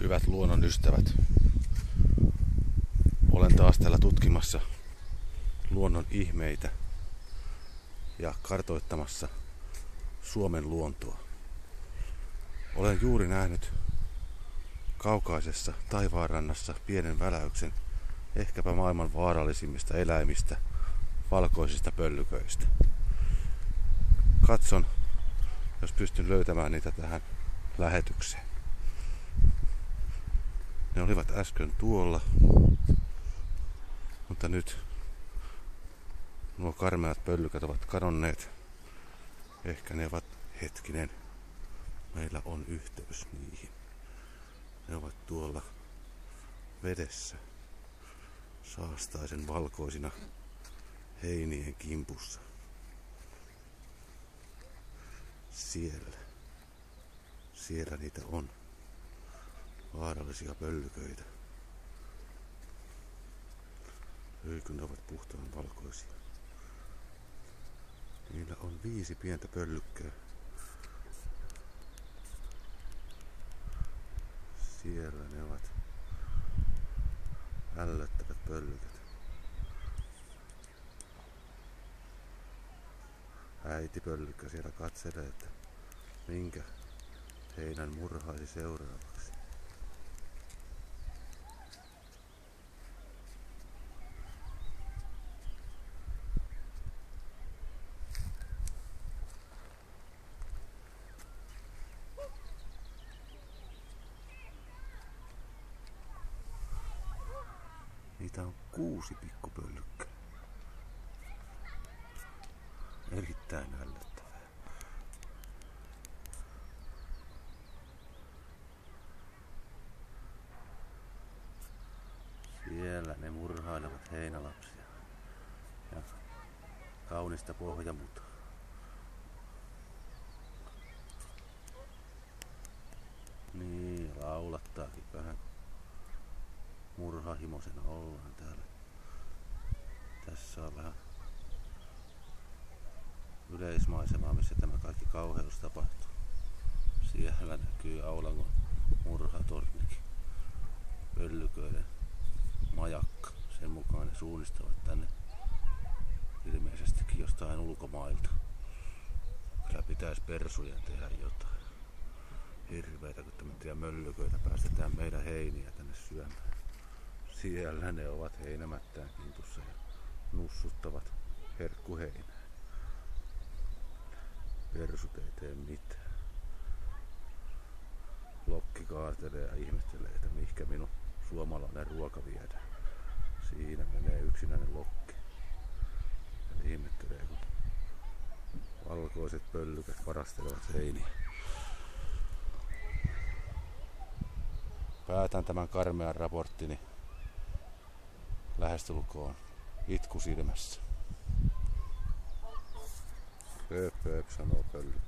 Hyvät luonnon ystävät, olen taas täällä tutkimassa luonnon ihmeitä ja kartoittamassa Suomen luontoa. Olen juuri nähnyt kaukaisessa taivaanrannassa pienen väläyksen ehkäpä maailman vaarallisimmista eläimistä, valkoisista pöllyköistä. Katson, jos pystyn löytämään niitä tähän lähetykseen. Ne olivat äsken tuolla, mutta nyt nuo karmeat pöllykät ovat kadonneet. Ehkä ne ovat, hetkinen, meillä on yhteys niihin. Ne ovat tuolla vedessä saastaisen valkoisina heinien kimpussa. Siellä niitä on. Vaarallisia pöllyköitä. Kun ne ovat puhtaan valkoisia. Niillä on 5 pientä pöllykköä. Siellä ne ovat ällöttävät pöllykät. Äiti pöllykkä siellä katselee, että minkä heinän murhaisi seuraavaksi. Niitä on 6 pikkupöllykköä. Erittäin ällöttävää. Siellä ne murhailevat heinälapsia ja kaunista pohjamutaa. Niin, laulattaakin vähän. Murhahimosena ollaan täällä. Tässä on vähän yleismaisemaa, missä tämä kaikki kauheus tapahtuu. Siellä näkyy Aulangon murhatornikin. Pöllyköiden majakka. Sen mukaan ne suunnistavat tänne ilmeisestikin jostain ulkomailta. Kyllä pitäisi persujen tehdä jotain. Hirveitä, kun tämmöisiä möllyköitä päästetään meidän heiniä tänne syömään. Siellä ne ovat heinämättään kintussa ja nussuttavat herkkuheinää. Persut ei tee mitään. Lokki kaartelee ja ihmettelee, että mihinkä minun suomalainen ruoka viedään. Siinä menee yksinäinen lokki. Ja ihmettelee, kun valkoiset pöllykät varastelevat heiniä. Päätän tämän karmean raporttini lähestulkoon itku silmässä. Hööp, hööp, sanoo pöllykkä.